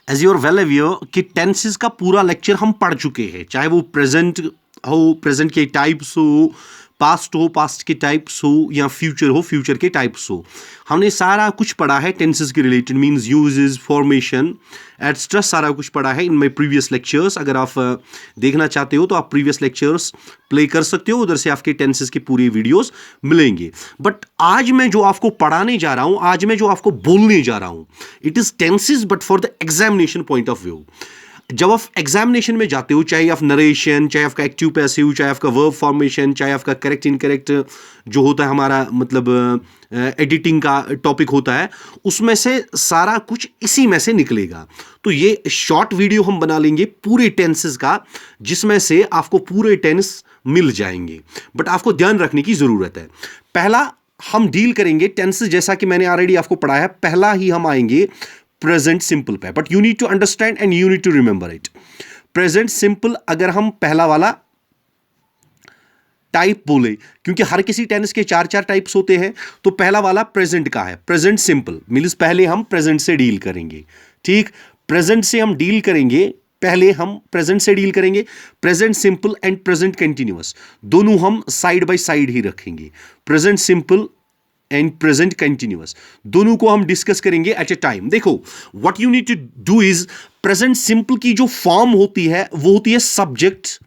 As your well aware कि tenses का पूरा लेक्चर हम पढ़ चुके हैं, चाहे वो प्रेजेंट हो, प्रेजेंट के टाइप्स हो, पास्ट के टाइप्स हो, या फ्यूचर हो, फ्यूचर के टाइप्स हो। हमने सारा कुछ पढ़ा है टेंसेस के related, means uses, formation etcetera, सारा कुछ पढ़ा है इन माई प्रीवियस लेक्चर्स। अगर आप देखना चाहते हो तो आप प्रीवियस लेक्चर्स प्ले कर सकते हो, उधर से आपके टेंसेस के पूरे वीडियोस मिलेंगे। बट आज मैं जो आपको पढ़ाने जा रहा हूं, आज मैं जो आपको बोलने जा रहा हूं, it is tenses but for the examination point of view. जब आप एग्जामिनेशन में जाते हो, चाहे आप नरेशन, चाहे आपका एक्टिव पैसिव, चाहे आपका वर्ब फॉर्मेशन, चाहे आपका करेक्ट इनकरेक्ट जो होता है हमारा मतलब एडिटिंग का टॉपिक होता है, उसमें से सारा कुछ इसी में से निकलेगा। तो ये शॉर्ट वीडियो हम बना लेंगे पूरे टेंसेस का, जिसमें से आपको पूरे टेंस मिल जाएंगे। बट आपको ध्यान रखने की जरूरत है, पहला हम डील करेंगे टेंसेस, जैसा कि मैंने ऑलरेडी आपको पढ़ाया, पहला ही हम आएंगे प्रेजेंट सिंपल पे। But you need to understand and you need to remember it. Present simple अगर हम पहला वाला टाइप बोले, क्योंकि हर किसी टेंस के चार चार टाइप्स होते हैं, तो पहला वाला प्रेजेंट का है, प्रेजेंट सिंपल मींस पहले हम प्रेजेंट से डील करेंगे। ठीक, प्रेजेंट से हम डील करेंगे, पहले हम प्रेजेंट से डील करेंगे। Present simple and present continuous दोनों हम साइड बाय साइड ही रखेंगे। Present simple and present continuous दोनों को हम डिस्कस करेंगे एट ए टाइम। देखो, what you need to do is, present simple की जो फॉर्म होती है वो होती है subject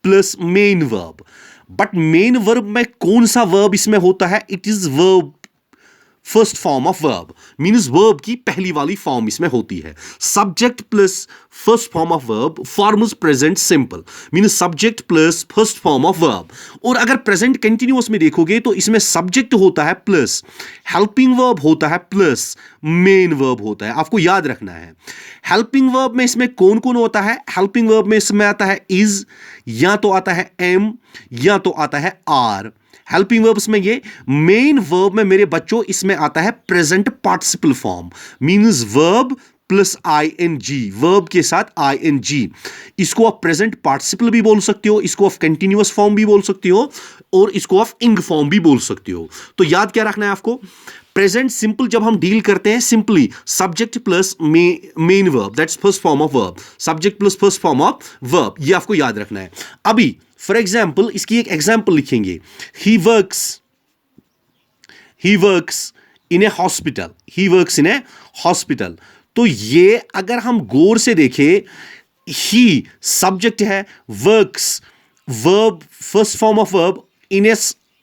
plus main verb. But main verb में कौन सा वर्ब इसमें होता है? It is verb first form of verb, means verb की पहली वाली फॉर्म इसमें होती है। Subject plus first form of verb forms present simple, means subject plus first form of verb. और अगर प्रेजेंट कंटिन्यूअस में देखोगे तो इसमें सब्जेक्ट होता है प्लस हेल्पिंग वर्ब होता है प्लस मेन वर्ब होता है। आपको याद रखना है, हेल्पिंग वर्ब में इसमें कौन कौन होता है? हेल्पिंग वर्ब में इसमें आता है इज, या तो आता है एम, या तो आता है आर। हेल्पिंग वर्ब्स में ये, मेन वर्ब में मेरे बच्चों इसमें आता है present participle form, means verb plus I N G, verb के साथ आईएनजी। इसको आप प्रेजेंट पार्टिसिपल भी बोल सकते हो, इसको आप कंटिन्यूअस फॉर्म भी बोल सकते हो, और इसको आप इंग फॉर्म भी बोल सकते हो। तो याद क्या रखना है आपको, प्रेजेंट सिंपल जब हम डील करते हैं, simply subject plus main verb, that's first form of verb, subject plus first form of verb, ये आपको याद रखना है। अभी फॉर एग्जाम्पल इसकी एक एग्जाम्पल लिखेंगे, he works in A hospital, he works in A hospital. तो ये अगर हम गौर से देखें, ही सब्जेक्ट है, works verb first form of verb, in A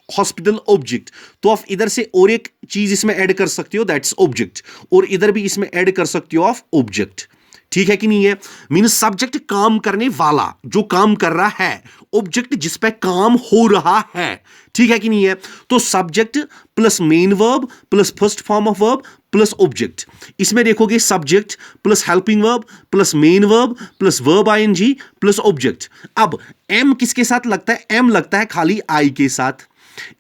hospital object. तो आप इधर से और एक चीज इसमें ऐड कर सकते हो, दैट्स ऑब्जेक्ट, और इधर भी इसमें ऐड कर सकते हो ऑफ ऑब्जेक्ट। ठीक है कि नहीं है? मीन सब्जेक्ट काम करने वाला, जो काम कर रहा है, ऑब्जेक्ट जिस पे काम हो रहा है। ठीक है कि नहीं है? तो subject plus main verb plus first form of verb plus object. इसमें देखोगे subject plus helping verb plus main verb plus verb ING plus object. अब एम किसके साथ लगता है? एम लगता है खाली आई के साथ।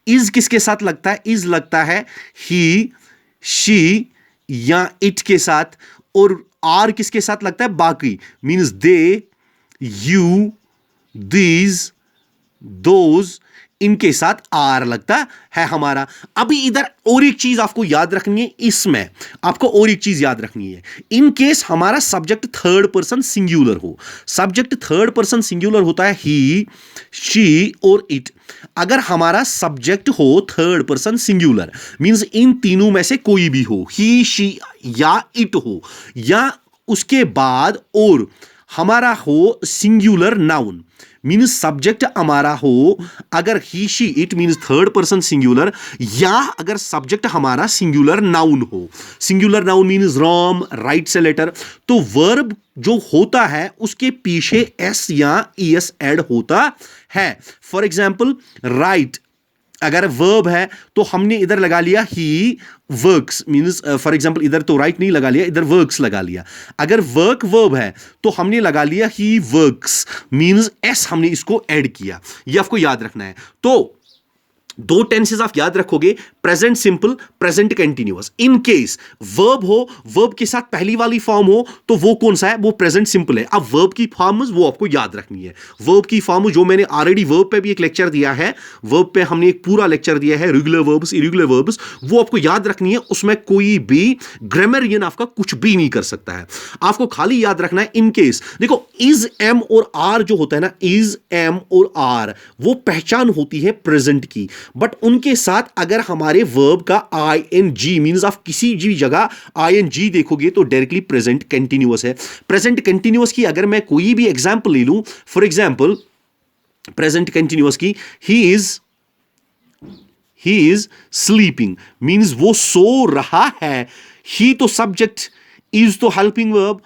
इज किसके साथ लगता है? इज लगता है ही, शी या इट के साथ। और आर किसके साथ लगता है? बाकी, means they, you, these, those, इनके साथ आर लगता है हमारा। अभी इधर और एक चीज आपको याद रखनी है, इसमें आपको और एक चीज याद रखनी है, इन केस हमारा सब्जेक्ट थर्ड पर्सन सिंगुलर हो। सब्जेक्ट थर्ड पर्सन सिंगुलर होता है ही, शी और इट। अगर हमारा सब्जेक्ट हो थर्ड पर्सन सिंगुलर, मींस इन तीनों में से कोई भी हो, ही, शी या इट हो, या उसके बाद और हमारा हो सिंगुलर नाउन, मीन्स सब्जेक्ट हमारा हो अगर he, she, it means third person singular, या अगर सब्जेक्ट हमारा सिंगुलर नाउन हो। सिंगुलर नाउन मीन्स रॉम, राइट से लेटर। तो वर्ब जो होता है उसके पीछे एस या ईएस ऐड होता है। फॉर एग्जाम्पल राइट अगर वर्ब है तो हमने इधर लगा लिया he works, means for example इधर तो राइट नहीं लगा लिया, इधर वर्क्स लगा लिया। अगर वर्क वर्ब है तो हमने लगा लिया ही वर्क्स, मींस एस हमने इसको ऐड किया। ये आपको याद रखना है। तो दो टेंसेस आप याद रखोगे, present simple, present continuous. In case verb हो, वर्ब के साथ पहली वाली फॉर्म हो, तो वो कौन सा है? वो प्रेजेंट सिंपल है। अब वर्ब की फॉर्म वो आपको याद रखनी है। वर्ब की फॉर्म जो मैंने ऑलरेडी वर्ब पे भी एक लेक्चर दिया है, वर्ब पे हमने एक पूरा लेक्चर दिया है, रेगुलर वर्ब्स, इरेगुलर वर्ब्स, वो आपको याद रखनी है। उसमें कोई भी ग्रामरियन आपका कुछ भी नहीं कर सकता है। आपको खाली याद रखना है इन केस। देखो इज, एम और आर जो होता है ना, इज, एम और आर, वो पहचान होती है प्रेजेंट की। बट उनके साथ अगर हमारे वर्ब का आई एन जी मीन्स, आप किसी भी जगह आई एन जी देखोगे तो डायरेक्टली प्रेजेंट कंटिन्यूअस है। प्रेजेंट कंटिन्यूअस की अगर मैं कोई भी एग्जांपल ले लूं, फॉर एग्जांपल प्रेजेंट कंटिन्यूअस की, ही इज स्लीपिंग मीन्स वो सो रहा है। ही तो सब्जेक्ट, इज तो हेल्पिंग वर्ब,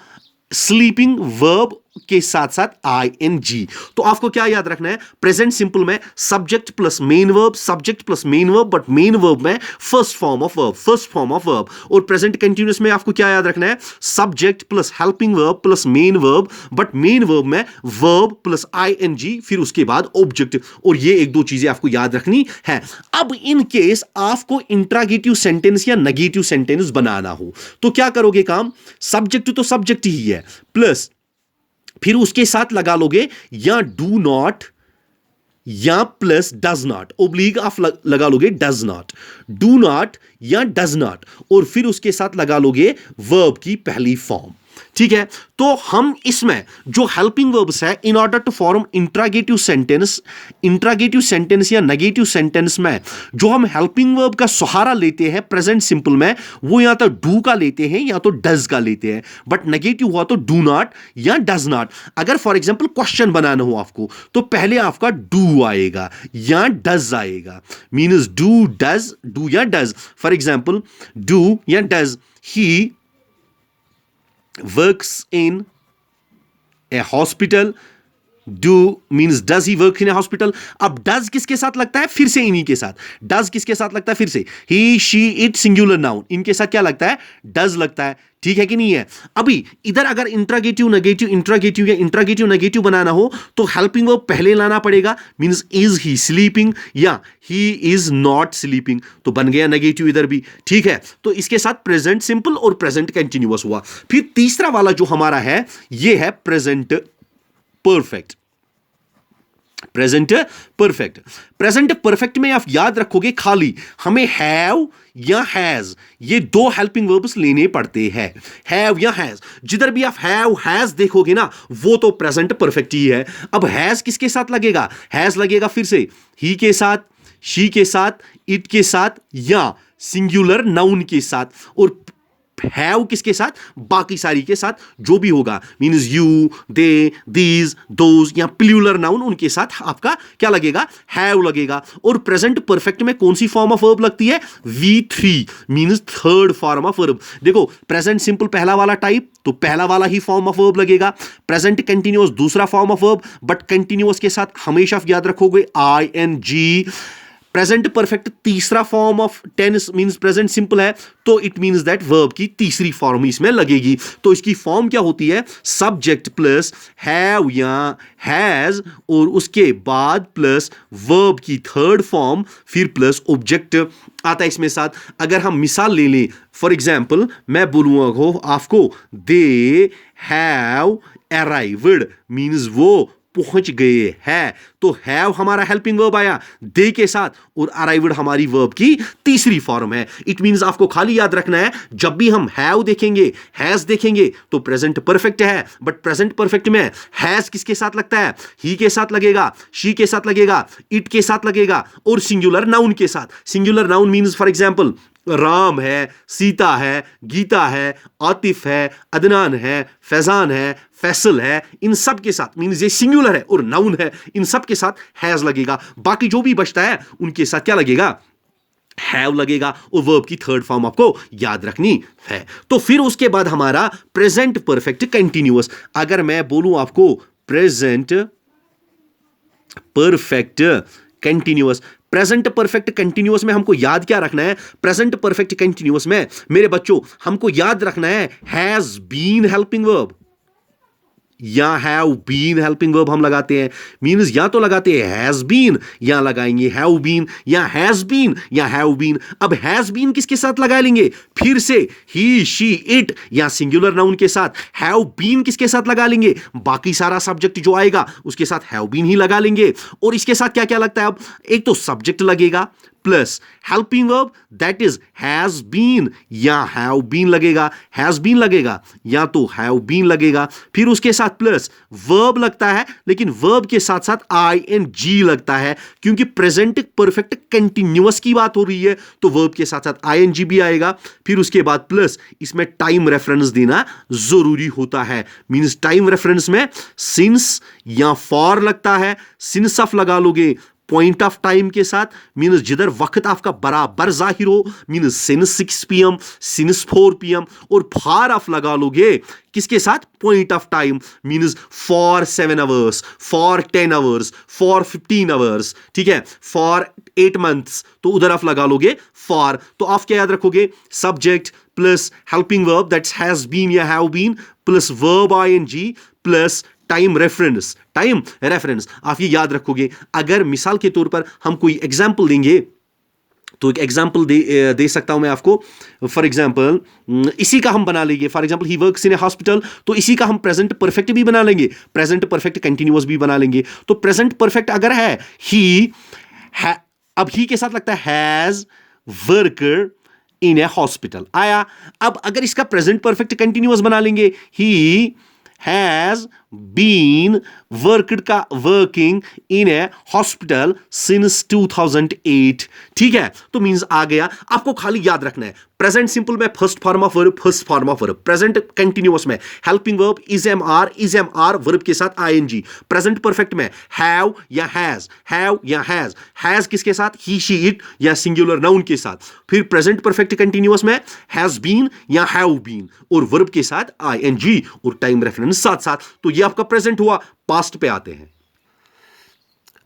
स्लीपिंग वर्ब के साथ साथ आई एन जी। तो आपको क्या याद रखना है? प्रेजेंट सिंपल में subject plus main verb, subject plus main verb, but main verb में first form of verb, first form of verb. और प्रेजेंट कंटिन्यूअस में आपको क्या याद रखना है? Subject plus helping verb plus main verb, but main verb में verb plus I N G, फिर उसके बाद ऑब्जेक्ट। और ये एक दो चीजें आपको याद रखनी है। अब इन केस आपको इंट्रागेटिव सेंटेंस या नेगेटिव सेंटेंस बनाना हो तो क्या करोगे काम? सब्जेक्ट तो सब्जेक्ट ही है, प्लस फिर उसके साथ लगा लोगे या डू नॉट या प्लस डज नॉट, ओब्लिक आप लगा लोगे डज नॉट, डू नॉट या डज नॉट, और फिर उसके साथ लगा लोगे वर्ब की पहली फॉर्म। ठीक है, तो हम इसमें जो हेल्पिंग वर्ब्स है, in order to form interrogative sentence या नेगेटिव सेंटेंस में जो हम हेल्पिंग वर्ब का सहारा लेते हैं प्रेजेंट सिंपल में, वो या तो डू का लेते हैं या तो डज का लेते हैं। बट नेगेटिव हुआ तो डू नॉट या डज नॉट। अगर फॉर एग्जांपल क्वेश्चन बनाना हो आपको, तो पहले आपका डू आएगा या डज आएगा, मीन्स डू डज, डू या डज। फॉर एग्जांपल डू या does, he works in a hospital, do means does he work in a hospital। अब does किसके साथ लगता है? फिर से इन्हीं के साथ। does किसके साथ लगता है? फिर से he, she, it, singular noun, इनके साथ क्या लगता है? does लगता है। ठीक है कि नहीं है? अभी इधर अगर इंट्रागेटिव नेगेटिव, इंट्रागेटिव या इंट्रागेटिव नेगेटिव बनाना हो तो हेल्पिंग वर्ब पहले लाना पड़ेगा, मींस इज ही स्लीपिंग या ही इज नॉट स्लीपिंग, तो बन गया नेगेटिव इधर भी। ठीक है, तो इसके साथ प्रेजेंट सिंपल और प्रेजेंट कंटिन्यूअस हुआ। फिर तीसरा वाला जो हमारा है, ये है present perfect. Present perfect, present perfect में आप याद रखोगे खाली हमें हैव या हैज, ये दो हेल्पिंग वर्ब्स लेने पड़ते हैं, हैव या हैज। जिधर भी आप हैव हैज देखोगे ना, वो तो प्रेजेंट परफेक्ट ही है। अब हैज किसके साथ लगेगा? हैज लगेगा फिर से ही के साथ, शी के साथ, इट के साथ या सिंगुलर नाउन के साथ, और हैव किसके साथ? बाकी सारी के साथ जो भी होगा, means you, they, these, those या प्लूरल नाउन, उनके साथ आपका क्या लगेगा? हैव लगेगा। और प्रेजेंट परफेक्ट में कौन सी फॉर्म ऑफ वर्ब लगती है? V3 means third form of verb. देखो प्रेजेंट सिंपल पहला वाला टाइप, तो पहला वाला ही फॉर्म ऑफ वर्ब लगेगा। प्रेजेंट कंटिन्यूअस दूसरा form of verb, but continuous के साथ हमेशा याद रखोगे I N G. Present perfect तीसरा form of tense means present simple है, तो इट मींस दैट वर्ब की तीसरी फॉर्म इसमें लगेगी। तो इसकी फॉर्म क्या होती है? सब्जेक्ट प्लस हैव या हैज, और उसके बाद प्लस वर्ब की थर्ड फॉर्म, फिर प्लस ऑब्जेक्ट आता है इसमें साथ। अगर हम मिसाल ले लें, फॉर एग्जाम्पल मैं बोलूंगा आपको दे हैव अराइव्ड मींस वो पहुंच गए हैं, तो हैव हमारा हेल्पिंग वर्ब आया दे के साथ, और अराइव्ड हमारी वर्ब की तीसरी फॉर्म है। इट मींस आपको खाली याद रखना है, जब भी हम हैव देखेंगे, हैज देखेंगे, तो प्रेजेंट परफेक्ट है। बट प्रेजेंट परफेक्ट में हैज किसके साथ लगता है? ही के साथ लगेगा, शी के साथ लगेगा, इट के साथ लगेगा, और सिंगुलर नाउन के साथ। Singular noun means for example Ram है, सीता है, गीता है, आतिफ है, अदनान है, फैजान है, फैसल है, इन सब के साथ मींस ये सिंगुलर है और नाउन है, इन सब के साथ हैज लगेगा। बाकी जो भी बचता है उनके साथ क्या लगेगा? हैव लगेगा, और वर्ब की थर्ड फॉर्म आपको याद रखनी है। तो फिर उसके बाद हमारा प्रेजेंट परफेक्ट कंटिन्यूअस। अगर मैं बोलूं आपको present perfect continuous, present perfect continuous में हमको याद क्या रखना है? प्रेजेंट परफेक्ट कंटिन्यूअस में मेरे बच्चों हमको याद रखना है हैज बीन हेल्पिंग वर्ब, या हैव बीन हेल्पिंग वर्ब हम लगाते हैं, मीन्स या तो लगाते हैं हैज बीन या लगाएंगे हैव बीन, या हैज बीन या हैव बीन। अब हैज बीन किसके साथ लगा लेंगे, फिर से ही शी इट या सिंगुलर नाउन के साथ। हैव बीन किसके साथ लगा लेंगे, बाकी सारा सब्जेक्ट जो आएगा उसके साथ हैव बीन ही लगा लेंगे। और इसके साथ क्या क्या लगता है, अब एक तो सब्जेक्ट लगेगा plus helping verb that is has been या हैव बीन लगेगा, हैज बीन लगेगा या तो हैव बीन लगेगा, फिर उसके साथ प्लस वर्ब लगता है, लेकिन वर्ब के साथ साथ आईएनजी लगता है, क्योंकि प्रेजेंट परफेक्ट कंटिन्यूअस की बात हो रही है तो वर्ब के साथ साथ आईएनजी भी आएगा। फिर उसके बाद प्लस इसमें टाइम रेफरेंस देना जरूरी होता है, मींस टाइम रेफरेंस में सिंस या फॉर लगता है, सिंस ऑफ लगा लोगे पॉइंट ऑफ टाइम के साथ, मीन्स जिधर वक्त आपका बराबर जाहिर हो, means since 6 PM, since 4 PM, और फार ऑफ लगा लोगे किसके साथ, point of time, means for 7 hours, for 10 hours, for 15 hours, ठीक है, फॉर 8 मंथ्स, तो उधर आप लगा लोगे फॉर। तो आप क्या याद रखोगे, subject plus helping verb that's has been या have been plus verb ING plus time reference, time reference आप ये याद रखोगे। अगर मिसाल के तौर पर हम कोई एग्जाम्पल देंगे तो एक एग्जाम्पल दे सकता हूं मैं आपको। फॉर एग्जाम्पल इसी का हम बना लेंगे, for example he works in A hospital, तो इसी का हम प्रेजेंट परफेक्ट भी बना लेंगे, प्रेजेंट परफेक्ट कंटिन्यूअस भी बना लेंगे। तो प्रेजेंट परफेक्ट अगर है ही अब ही के साथ लगता है has worker in A hospital आया। अब अगर इसका प्रेजेंट परफेक्ट कंटिन्यूअस बना लेंगे, ही has been working in a hospital since 2008, ठीक है। तो मींस आ गया, आपको खाली याद रखना है प्रेजेंट सिंपल में first form of verb, first form of verb, present continuous में helping verb is am are verb के साथ आईएनजी, प्रेजेंट परफेक्ट में हैव या हैज किसके साथ, ही शी इट या सिंगुलर नाउन के साथ, फिर प्रेजेंट परफेक्ट कंटिन्यूअस में हैज बीन या हैव बीन और वर्ब के साथ आईएनजी और टाइम रेफरेंस साथ साथ। तो ये आपका प्रेजेंट हुआ। पास्ट पे आते हैं,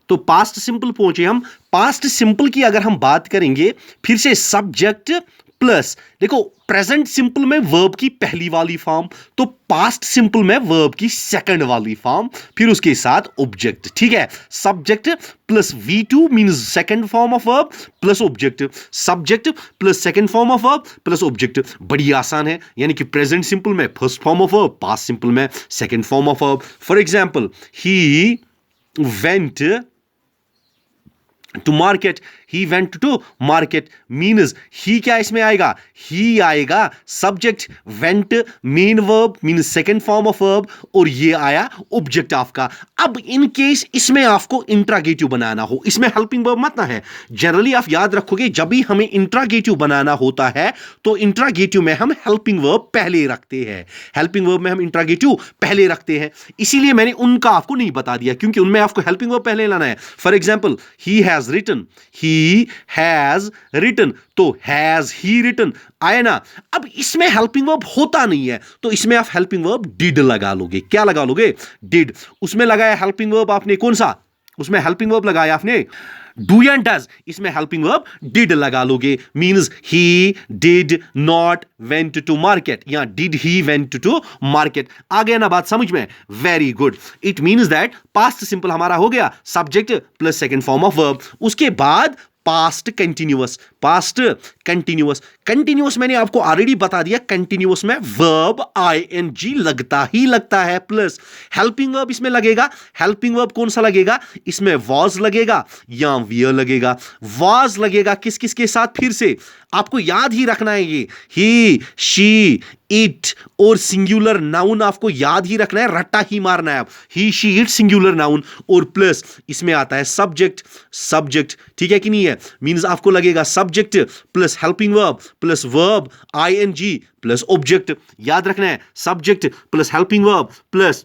तो पास्ट सिंपल पहुंचे हम। पास्ट सिंपल की अगर हम बात करेंगे, फिर से सब्जेक्ट प्लस, देखो प्रेजेंट सिंपल में वर्ब की पहली वाली फॉर्म, तो पास्ट सिंपल में वर्ब की सेकंड वाली फॉर्म, फिर उसके साथ ऑब्जेक्ट, ठीक है। Subject plus V2 means second form of verb plus object, subject plus second form of verb plus object. बड़ी आसान है, यानी कि प्रेजेंट सिंपल में first form of verb, past simple में second form of verb. For example he went to market, he went to market means he क्या इसमें आएगा, ही आएगा subject, went main verb means second form of verb, और ये आया object आपका। अब इन केस इसमें आपको इंट्रागेटिव बनाना हो, इसमें हेल्पिंग वर्ब मत ना है। जनरली आप याद रखोगे जब भी हमें इंट्रागेटिव बनाना होता है तो इंट्रागेटिव में हम हेल्पिंग वर्ब पहले रखते हैं, हेल्पिंग वर्ब में हम इंट्रागेटिव पहले रखते हैं, इसीलिए मैंने उनका आपको नहीं बता दिया, क्योंकि उनमें आपको हेल्पिंग वर्ब पहले लाना है। For example he has written, he has written, तो हैज ही रिटन आया ना। अब इसमें हेल्पिंग वर्ब होता नहीं है, तो इसमें आप हेल्पिंग वर्ब डिड लगा लोगे। क्या लगा लोगे, डिड। उसमें लगाया हेल्पिंग वर्ब आपने कौन सा, उसमें हेल्पिंग वर्ब लगाया आपने डू या डज, इसमें हेल्पिंग वर्ब डिड लगा लोगे, means he did not went to market या did he went to market. आ गया ना बात समझ में, very good. It means that past simple हमारा हो गया subject plus second form of verb, उसके बाद past continuous, past continuous, continuous मैंने आपको ऑलरेडी बता दिया, कंटिन्यूअस में वर्ब आईएनजी लगता ही लगता है, प्लस हेल्पिंग वर्ब इसमें लगेगा। हेल्पिंग वर्ब कौन सा लगेगा, इसमें वॉज लगेगा या वियर लगेगा। वॉज लगेगा किस किस के साथ, फिर से आपको याद ही रखना है ये ही शी इट और सिंगुलर नाउन आपको याद ही रखना है, रट्टा ही मारना है। ही शी इट सिंगुलर नाउन और प्लस इसमें आता है सब्जेक्ट, सब्जेक्ट ठीक है कि नहीं है, मींस आपको लगेगा subject plus helping verb plus verb ING plus object. याद रखना है subject plus helping verb plus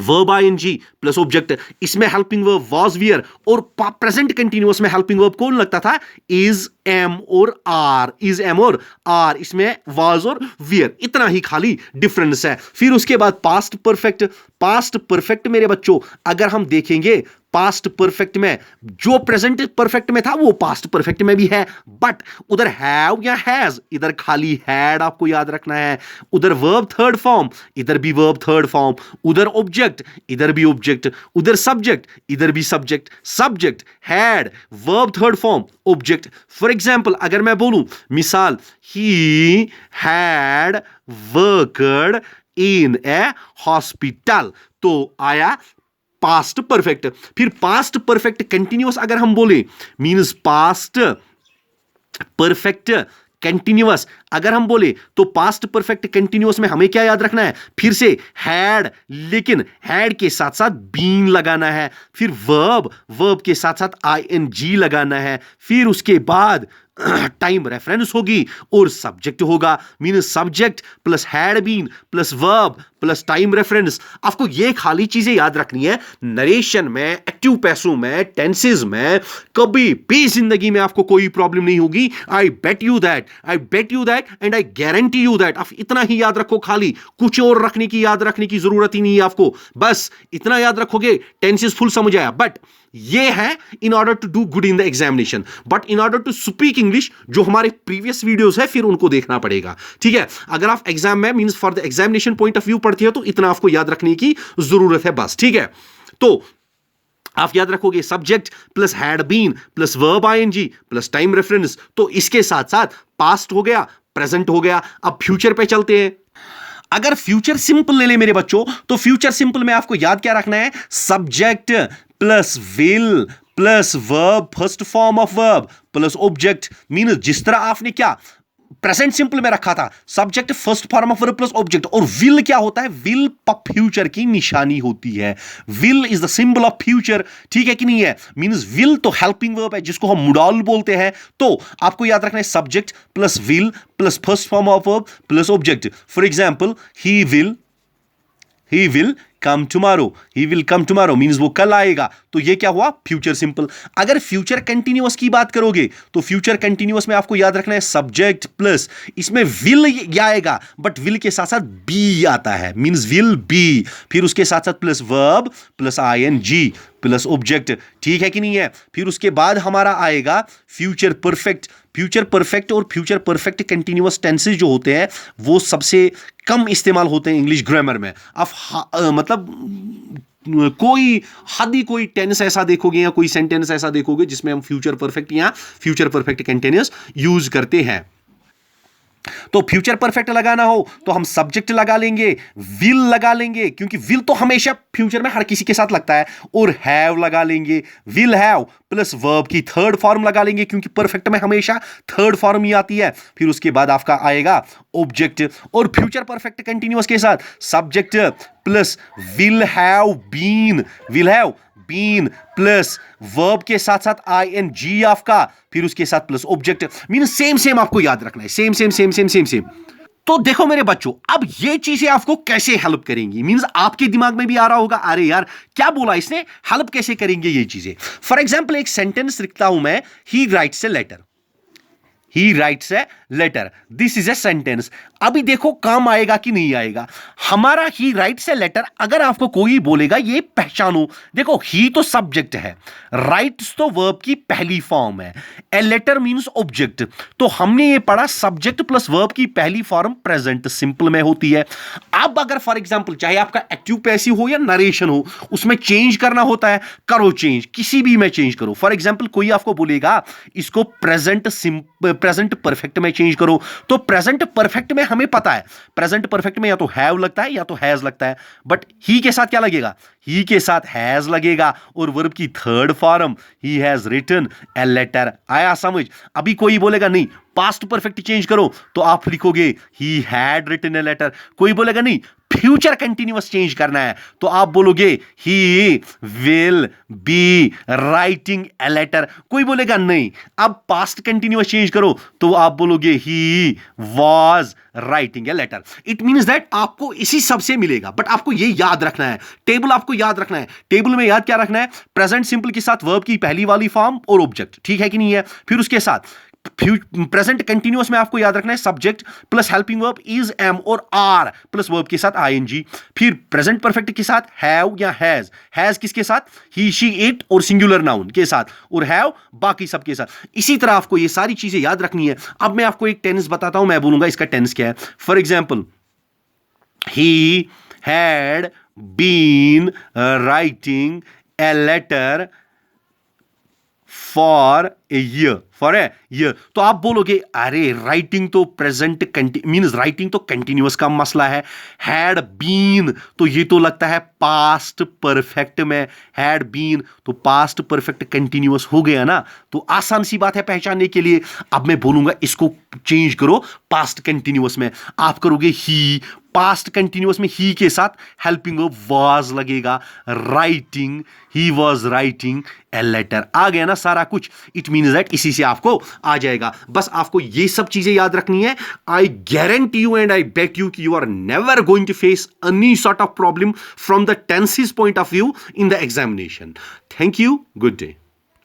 verb ING plus object. इसमें हेल्पिंग वर्ब वाज वियर और प्रेजेंट कंटिन्यूअस में हेल्पिंग वर्ब कौन लगता था, इज एम और आर, इज एम और आर, इसमें वाज और वियर, इतना ही खाली डिफरेंस है। फिर उसके बाद पास्ट परफेक्ट, पास्ट परफेक्ट मेरे बच्चों अगर हम देखेंगे पास्ट परफेक्ट में जो प्रेजेंट परफेक्ट में था वो पास्ट परफेक्ट में भी है, बट उधर हैव या हैज, इधर खाली हैड आपको याद रखना है, उधर वर्ब थर्ड फॉर्म, इधर भी वर्ब थर्ड फॉर्म, उधर ऑब्जेक्ट, इधर भी ऑब्जेक्ट, उधर सब्जेक्ट, इधर भी subject, subject had verb third form object. For example अगर मैं बोलूं मिसाल, he had worked in A hospital, तो आया पास्ट परफेक्ट। फिर पास्ट परफेक्ट कंटिन्यूअस अगर हम बोले मींस पास्ट परफेक्ट कंटिन्यूअस अगर हम बोले तो पास्ट परफेक्ट कंटिन्यूअस में हमें क्या याद रखना है, फिर से हैड, लेकिन हैड के साथ साथ बीन लगाना है, फिर वर्ब के साथ साथ आईएनजी लगाना है, फिर उसके बाद टाइम रेफरेंस होगी और सब्जेक्ट होगा, mean subject plus had been plus verb plus time reference. आपको ये खाली चीजें याद रखनी है। नरेशन में, एक्टिव पैसों में, टेंसेस में कभी भी जिंदगी में आपको कोई प्रॉब्लम नहीं होगी। I bet you that and I guarantee you that. आप इतना ही याद रखो, खाली कुछ और रखने की याद रखने की जरूरत ही नहीं है आपको, बस इतना याद रखोगे टेंसेस फुल समझ आया। बट ये है in order to do good in the examination, but in order to speak English जो हमारे प्रीवियस वीडियोस है फिर उनको देखना पड़ेगा, ठीक है। अगर आप एग्जाम में means for the examination point of view पढ़ते हो तो इतना आपको याद रखने की जरूरत है बस, ठीक है। तो आप याद रखोगे subject plus had been plus verb ING plus time reference, तो इसके साथ साथ पास्ट हो गया, प्रेजेंट हो गया। अब फ्यूचर पे चलते हैं। अगर फ्यूचर सिंपल ले ले मेरे बच्चों, तो फ्यूचर सिंपल में आपको याद क्या रखना है, subject plus will plus verb first form of verb plus object. Mean जिस तरह आपने क्या प्रेजेंट सिंपल में रखा था, subject first form of verb plus object, और विल क्या होता है, विल फ्यूचर की निशानी होती है। Will is the symbol of future, ठीक है कि नहीं है। मींस विल तो हेल्पिंग वर्ब है जिसको हम मुडाल बोलते हैं, तो आपको याद रखना है subject plus will plus first form of verb plus object. For example he will come tomorrow, he will come tomorrow means वो कल आएगा, तो ये क्या हुआ, फ्यूचर सिंपल। अगर फ्यूचर कंटिन्यूअस की बात करोगे तो फ्यूचर कंटिन्यूअस में आपको याद रखना है सब्जेक्ट प्लस, इसमें विल आएगा बट विल के साथ साथ बी आता है, मींस विल बी, फिर उसके साथ साथ plus verb plus ING plus object, ठीक है कि नहीं है। फिर उसके बाद हमारा आएगा फ्यूचर परफेक्ट। फ्यूचर परफेक्ट और फ्यूचर परफेक्ट कंटिन्यूअस टेंसेस जो होते हैं वो सबसे कम इस्तेमाल होते हैं इंग्लिश ग्रामर में। आप मतलब कोई टेंस ऐसा देखोगे या कोई सेंटेंस ऐसा देखोगे जिसमें हम फ्यूचर परफेक्ट या फ्यूचर परफेक्ट कंटिन्यूअस यूज करते हैं। तो फ्यूचर परफेक्ट लगाना हो तो हम सब्जेक्ट लगा लेंगे, विल लगा लेंगे क्योंकि विल तो हमेशा फ्यूचर में हर किसी के साथ लगता है, और हैव लगा लेंगे, विल हैव प्लस वर्ब की थर्ड फॉर्म लगा लेंगे क्योंकि परफेक्ट में हमेशा थर्ड फॉर्म ही आती है। फिर उसके बाद आपका आएगा ऑब्जेक्ट, और फ्यूचर परफेक्ट कंटिन्यूअस के साथ subject plus will have been plus verb के साथ साथ आईएनजी आपका, फिर उसके साथ प्लस ऑब्जेक्ट। मीन सेम आपको याद रखना है, सेम। तो देखो मेरे बच्चों, अब ये चीजें आपको कैसे हेल्प करेंगी, मींस आपके दिमाग में भी आ रहा होगा अरे यार क्या बोला इसने, हेल्प कैसे करेंगे ये चीजें। फॉर एग्जाम्पल एक सेंटेंस लिखता हूं मैं, he writes a letter, this is a sentence. अभी देखो काम आएगा कि नहीं आएगा हमारा ही राइट्स ए लेटर। अगर आपको कोई बोलेगा ये पहचानो, देखो ही तो सब्जेक्ट है, राइट्स तो वर्ब की पहली फॉर्म है, ए लेटर मींस ऑब्जेक्ट। तो हमने ये पढ़ा सब्जेक्ट प्लस वर्ब की पहली फॉर्म प्रेजेंट सिंपल में होती है। अब अगर फॉर एग्जांपल चाहे आपका एक्टिव पैसिव हो या नरेशन हो, उसमें चेंज करना होता है, करो चेंज, किसी भी में चेंज करो। फॉर एग्जांपल कोई आपको बोलेगा इसको प्रेजेंट परफेक्ट में चेंज करो, तो प्रेजेंट परफेक्ट में हमें पता है प्रेजेंट परफेक्ट में या तो हैव लगता है या तो हैज लगता है, बट ही के साथ क्या लगेगा, ही के साथ हैज लगेगा, और वर्ब की third form he has written a letter. आया समझ। अभी कोई बोलेगा नहीं पास्ट परफेक्ट चेंज करो, तो आप लिखोगे he had written a letter. कोई बोलेगा नहीं फ्यूचर कंटिन्यूअस चेंज करना है, तो आप बोलोगे he will be writing a letter. कोई बोलेगा नहीं अब पास्ट कंटिन्यूअस चेंज करो, तो आप बोलोगे he was writing a letter. It means that आपको इसी सब से मिलेगा, बट आपको ये याद रखना है, टेबल आपको याद रखना है। टेबल में याद क्या रखना है, प्रेजेंट सिंपल के साथ वर्ब की पहली वाली फॉर्म और ऑब्जेक्ट, ठीक है कि नहीं है। फिर उसके साथ प्रेजेंट कंटिन्यूअस में आपको याद रखना है subject plus helping verb is, am और आर प्लस वर्ब के साथ आईएनजी। फिर प्रेजेंट परफेक्ट के साथ हैव या हैज किसके साथ, ही शी इट और सिंगुलर नाउन के साथ, और हैव बाकी सबके साथ। इसी तरह आपको ये सारी चीजें याद रखनी है। अब मैं आपको एक टेंस बताता हूं, मैं बोलूंगा इसका टेंस क्या है। For example, he had been writing a letter for a year. तो आप बोलोगे अरे राइटिंग तो प्रेजेंट मीन्स राइटिंग तो कंटिन्यूअस का मसला है। हैड बीन तो ये तो लगता है पास्ट परफेक्ट में, हैड बीन तो पास्ट परफेक्ट कंटिन्यूअस हो गया ना, तो आसान सी बात है पहचानने के लिए। अब मैं बोलूंगा इसको चेंज करो पास्ट कंटिन्यूअस में, आप करोगे ही, पास्ट कंटिन्यूअस में ही के साथ हेल्पिंग वर्ब वाज लगेगा, writing, he was writing a letter. आ गया ना सारा कुछ, इट मीन्स दैट इसी से आपको आ जाएगा। बस आपको ये सब चीजें याद रखनी है। I guarantee you and I bet you कि you are never going to face any sort of problem from the tenses point of view in the examination. Thank you, good day.